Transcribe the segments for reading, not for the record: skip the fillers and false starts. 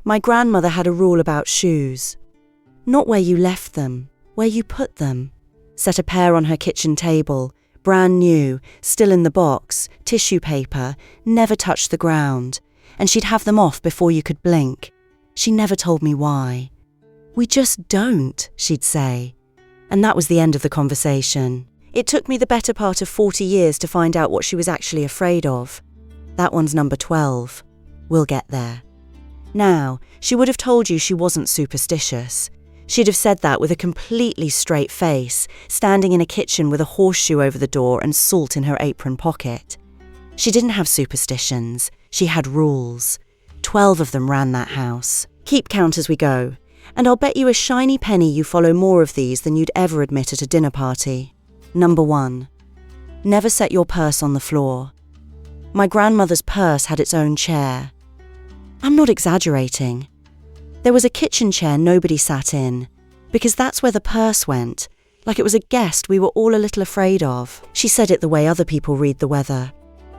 My grandmother had a rule about shoes. Not where you left them, where you put them. Set a pair on her kitchen table, brand new, still in the box, tissue paper, never touched the ground, and she'd have them off before you could blink. She never told me why. "We just don't," she'd say. And that was the end of the conversation. It took me the better part of 40 years to find out what she was actually afraid of. That one's number 12. We'll get there. Now, she would have told you she wasn't superstitious. She'd have said that with a completely straight face, standing in a kitchen with a horseshoe over the door and salt in her apron pocket. She didn't have superstitions. She had rules. 12 of them ran that house. Keep count as we go, and I'll bet you a shiny penny you follow more of these than you'd ever admit at a dinner party. Number 1. Never set your purse on the floor. My grandmother's purse had its own chair. I'm not exaggerating. There was a kitchen chair nobody sat in, because that's where the purse went, like it was a guest we were all a little afraid of. She said it the way other people read the weather.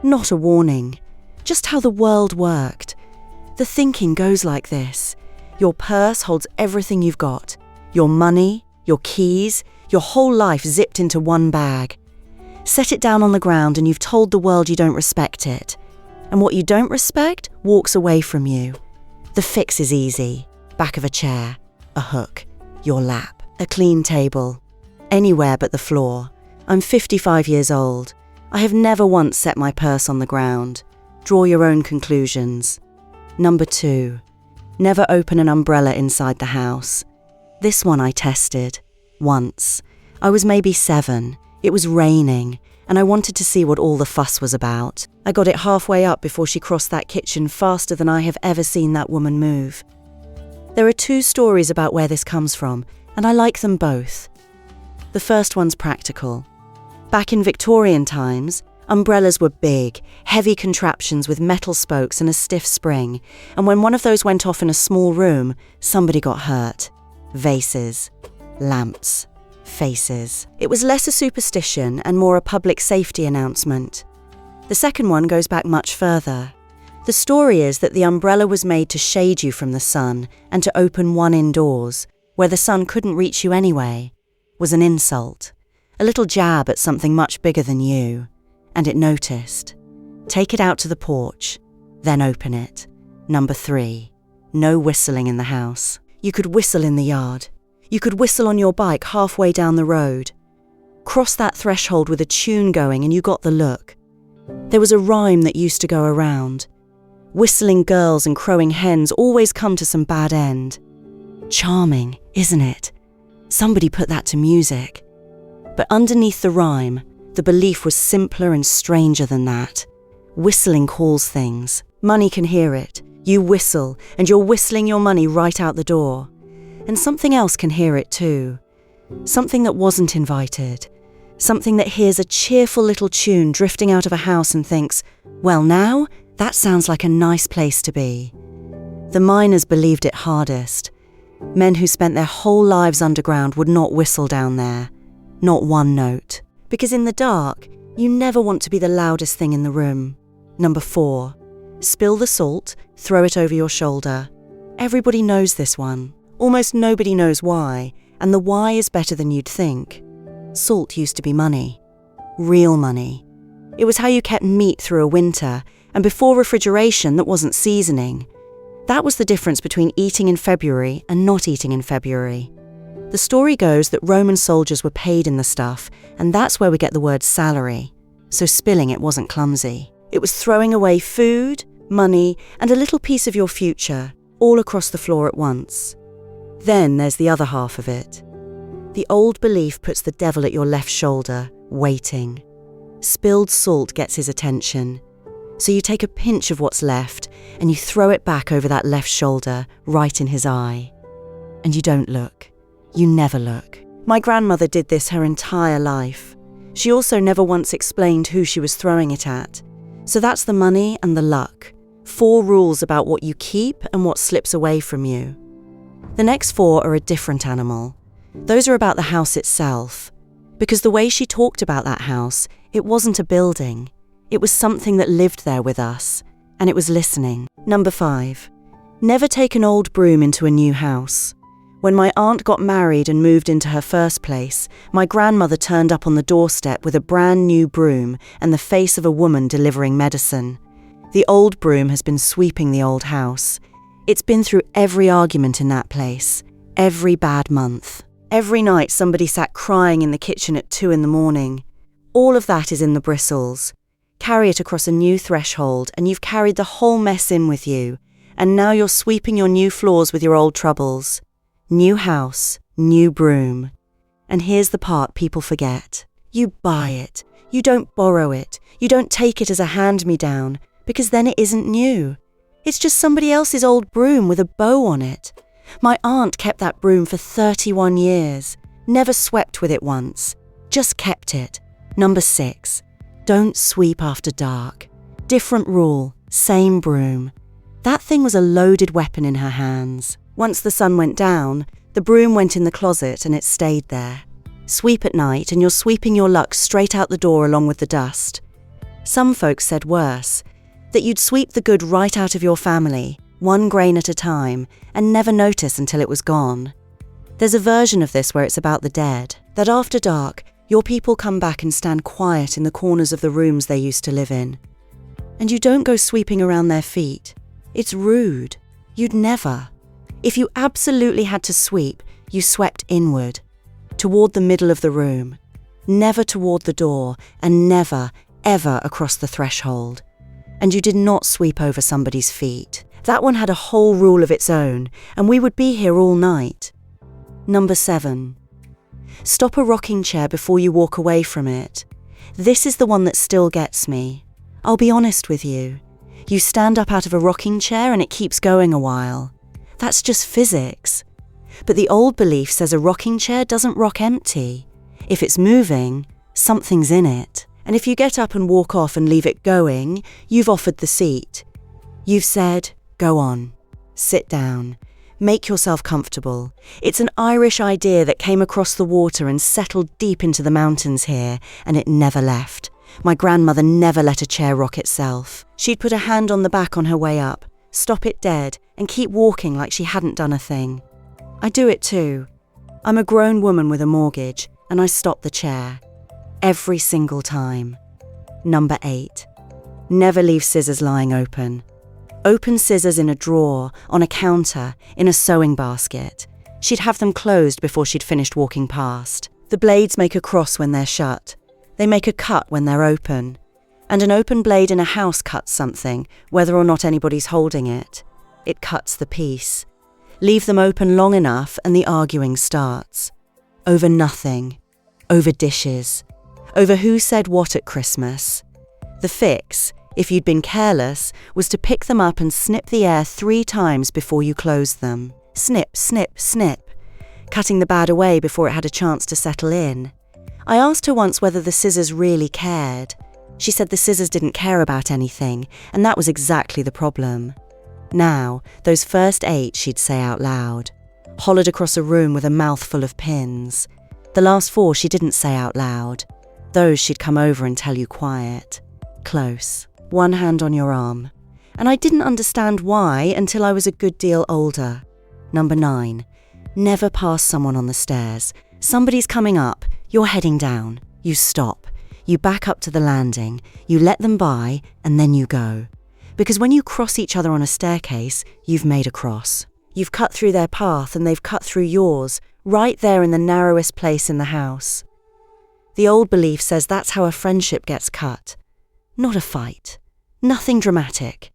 Not a warning, just how the world worked. The thinking goes like this. Your purse holds everything you've got. Your money, your keys, your whole life zipped into one bag. Set it down on the ground and you've told the world you don't respect it. And what you don't respect walks away from you. The fix is easy. Back of a chair, a hook, your lap, a clean table. Anywhere but the floor. I'm 55 years old. I have never once set my purse on the ground. Draw your own conclusions. Number 2. Never open an umbrella inside the house. This one I tested. Once. I was maybe 7. It was raining, and I wanted to see what all the fuss was about. I got it halfway up before she crossed that kitchen faster than I have ever seen that woman move. There are 2 stories about where this comes from, and I like them both. The first one's practical. Back in Victorian times, umbrellas were big, heavy contraptions with metal spokes and a stiff spring, and when one of those went off in a small room, somebody got hurt. Vases, lamps, faces. It was less a superstition and more a public safety announcement. The second one goes back much further. The story is that the umbrella was made to shade you from the sun and to open one indoors, where the sun couldn't reach you anyway, was an insult, a little jab at something much bigger than you, and it noticed. Take it out to the porch, then open it. Number 3, no whistling in the house. You could whistle in the yard. You could whistle on your bike halfway down the road. Cross that threshold with a tune going and you got the look. There was a rhyme that used to go around. Whistling girls and crowing hens always come to some bad end. Charming, isn't it? Somebody put that to music. But underneath the rhyme, the belief was simpler and stranger than that. Whistling calls things. Money can hear it. You whistle, and you're whistling your money right out the door. And something else can hear it too. Something that wasn't invited. Something that hears a cheerful little tune drifting out of a house and thinks, well now, that sounds like a nice place to be. The miners believed it hardest. Men who spent their whole lives underground would not whistle down there. Not one note. Because in the dark, you never want to be the loudest thing in the room. Number 4. Spill the salt, throw it over your shoulder. Everybody knows this one. Almost nobody knows why, and the why is better than you'd think. Salt used to be money. Real money. It was how you kept meat through a winter, and before refrigeration that wasn't seasoning. That was the difference between eating in February and not eating in February. The story goes that Roman soldiers were paid in the stuff, and that's where we get the word salary. So spilling it wasn't clumsy. It was throwing away food, money, and a little piece of your future, all across the floor at once. Then there's the other half of it. The old belief puts the devil at your left shoulder, waiting. Spilled salt gets his attention. So you take a pinch of what's left and you throw it back over that left shoulder, right in his eye. And you don't look. You never look. My grandmother did this her entire life. She also never once explained who she was throwing it at. So that's the money and the luck. 4 rules about what you keep and what slips away from you. The next 4 are a different animal. Those are about the house itself. Because the way she talked about that house, it wasn't a building. It was something that lived there with us, and it was listening. Number 5. Never take an old broom into a new house. When my aunt got married and moved into her first place, my grandmother turned up on the doorstep with a brand new broom and the face of a woman delivering medicine. The old broom has been sweeping the old house. It's been through every argument in that place, every bad month. Every night somebody sat crying in the kitchen at 2 a.m. All of that is in the bristles. Carry it across a new threshold and you've carried the whole mess in with you, and now you're sweeping your new floors with your old troubles. New house, new broom. And here's the part people forget. You buy it. You don't borrow it. You don't take it as a hand-me-down, because then it isn't new. It's just somebody else's old broom with a bow on it. My aunt kept that broom for 31 years. Never swept with it once. Just kept it. Number 6. Don't sweep after dark. Different rule, same broom. That thing was a loaded weapon in her hands. Once the sun went down, the broom went in the closet and it stayed there. Sweep at night and you're sweeping your luck straight out the door along with the dust. Some folks said worse, that you'd sweep the good right out of your family, one grain at a time, and never notice until it was gone. There's a version of this where it's about the dead, that after dark, your people come back and stand quiet in the corners of the rooms they used to live in. And you don't go sweeping around their feet. It's rude. You'd never. If you absolutely had to sweep, you swept inward, toward the middle of the room, never toward the door, and never, ever across the threshold. And you did not sweep over somebody's feet. That one had a whole rule of its own, and we would be here all night. Number 7. Stop a rocking chair before you walk away from it. This is the one that still gets me. I'll be honest with you. You stand up out of a rocking chair and it keeps going a while. That's just physics. But the old belief says a rocking chair doesn't rock empty. If it's moving, something's in it. And if you get up and walk off and leave it going, you've offered the seat. You've said, go on, sit down, make yourself comfortable. It's an Irish idea that came across the water and settled deep into the mountains here, and it never left. My grandmother never let a chair rock itself. She'd put a hand on the back on her way up, stop it dead, and keep walking like she hadn't done a thing. I do it too. I'm a grown woman with a mortgage, and I stop the chair. Every single time. Number 8. Never leave scissors lying open. Open scissors in a drawer, on a counter, in a sewing basket. She'd have them closed before she'd finished walking past. The blades make a cross when they're shut. They make a cut when they're open. And an open blade in a house cuts something, whether or not anybody's holding it. It cuts the piece. Leave them open long enough and the arguing starts. Over nothing. Over dishes. Over who said what at Christmas. The fix, if you'd been careless, was to pick them up and snip the air 3 times before you closed them. Snip, snip, snip. Cutting the bad away before it had a chance to settle in. I asked her once whether the scissors really cared. She said the scissors didn't care about anything, and that was exactly the problem. Now, those first 8 she'd say out loud. Hollered across a room with a mouthful of pins. The last 4 she didn't say out loud. Those she'd come over and tell you quiet. Close. One hand on your arm. And I didn't understand why until I was a good deal older. Number 9. Never pass someone on the stairs. Somebody's coming up. You're heading down. You stop. You back up to the landing. You let them by, and then you go. Because when you cross each other on a staircase, you've made a cross. You've cut through their path and they've cut through yours, right there in the narrowest place in the house. The old belief says that's how a friendship gets cut. Not a fight. Nothing dramatic.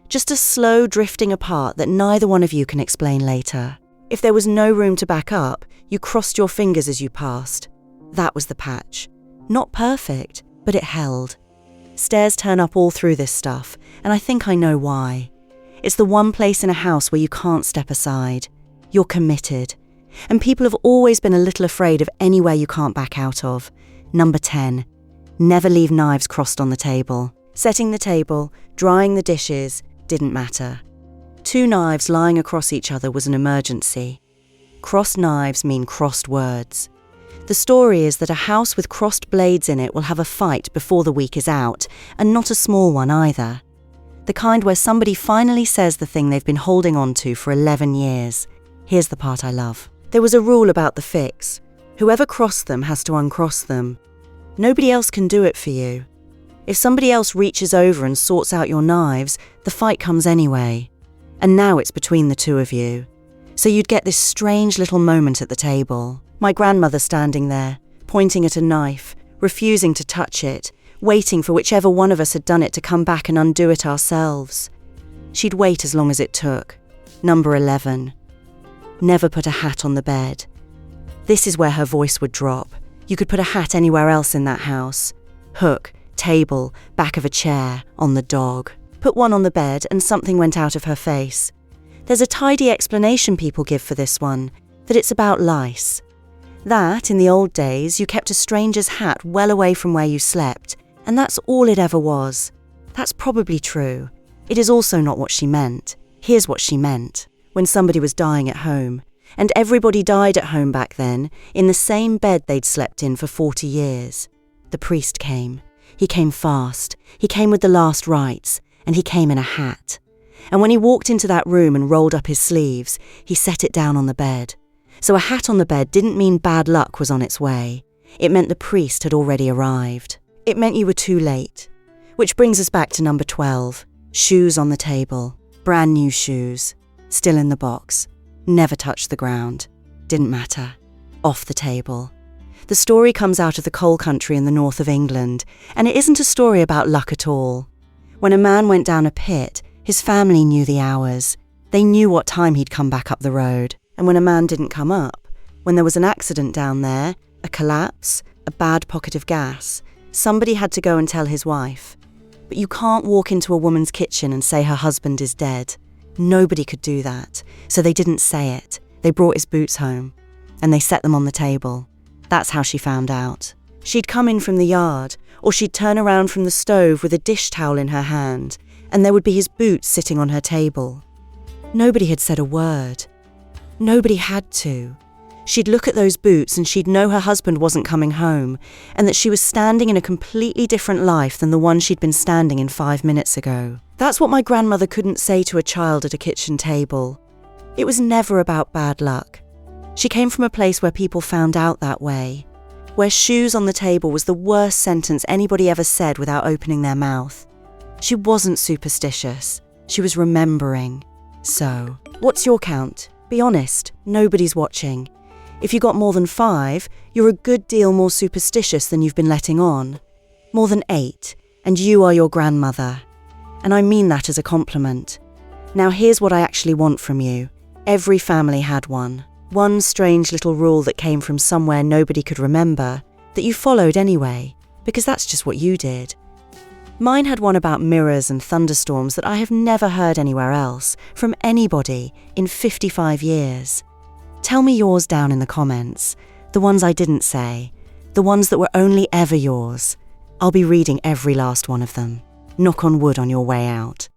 Just a slow drifting apart that neither one of you can explain later. If there was no room to back up, you crossed your fingers as you passed. That was the patch. Not perfect, but it held. Stairs turn up all through this stuff, and I think I know why. It's the one place in a house where you can't step aside. You're committed. And people have always been a little afraid of anywhere you can't back out of. Number 10. Never leave knives crossed on the table. Setting the table, drying the dishes, didn't matter. 2 knives lying across each other was an emergency. Crossed knives mean crossed words. The story is that a house with crossed blades in it will have a fight before the week is out, and not a small one either. The kind where somebody finally says the thing they've been holding on to for 11 years. Here's the part I love. There was a rule about the fix. Whoever crossed them has to uncross them. Nobody else can do it for you. If somebody else reaches over and sorts out your knives, the fight comes anyway. And now it's between the two of you. So you'd get this strange little moment at the table. My grandmother standing there, pointing at a knife, refusing to touch it, waiting for whichever one of us had done it to come back and undo it ourselves. She'd wait as long as it took. Number 11. Never put a hat on the bed. This is where her voice would drop. You could put a hat anywhere else in that house. Hook, table, back of a chair, on the dog. Put one on the bed and something went out of her face. There's a tidy explanation people give for this one, that it's about lice. That, in the old days, you kept a stranger's hat well away from where you slept, and that's all it ever was. That's probably true. It is also not what she meant. Here's what she meant. When somebody was dying at home, and everybody died at home back then, in the same bed they'd slept in for 40 years. The priest came. He came fast. He came with the last rites, and he came in a hat. And when he walked into that room and rolled up his sleeves, he set it down on the bed. So a hat on the bed didn't mean bad luck was on its way. It meant the priest had already arrived. It meant you were too late. Which brings us back to number 12. Shoes on the table. Brand new shoes. Still in the box. Never touched the ground. Didn't matter. Off the table. The story comes out of the coal country in the north of England, and it isn't a story about luck at all. When a man went down a pit, his family knew the hours. They knew what time he'd come back up the road. And when a man didn't come up, when there was an accident down there, a collapse, a bad pocket of gas, somebody had to go and tell his wife. But you can't walk into a woman's kitchen and say her husband is dead. Nobody could do that. So they didn't say it. They brought his boots home. And they set them on the table. That's how she found out. She'd come in from the yard, or she'd turn around from the stove with a dish towel in her hand, and there would be his boots sitting on her table. Nobody had said a word. Nobody had to. She'd look at those boots and she'd know her husband wasn't coming home, and that she was standing in a completely different life than the one she'd been standing in 5 minutes ago. That's what my grandmother couldn't say to a child at a kitchen table. It was never about bad luck. She came from a place where people found out that way, where shoes on the table was the worst sentence anybody ever said without opening their mouth. She wasn't superstitious. She was remembering. So, what's your count? Be honest, nobody's watching. If you got more than 5, you're a good deal more superstitious than you've been letting on. More than 8, and you are your grandmother. And I mean that as a compliment. Now here's what I actually want from you. Every family had one. One strange little rule that came from somewhere nobody could remember, that you followed anyway, because that's just what you did. Mine had one about mirrors and thunderstorms that I have never heard anywhere else, from anybody, in 55 years. Tell me yours down in the comments, the ones I didn't say, the ones that were only ever yours. I'll be reading every last one of them. Knock on wood on your way out.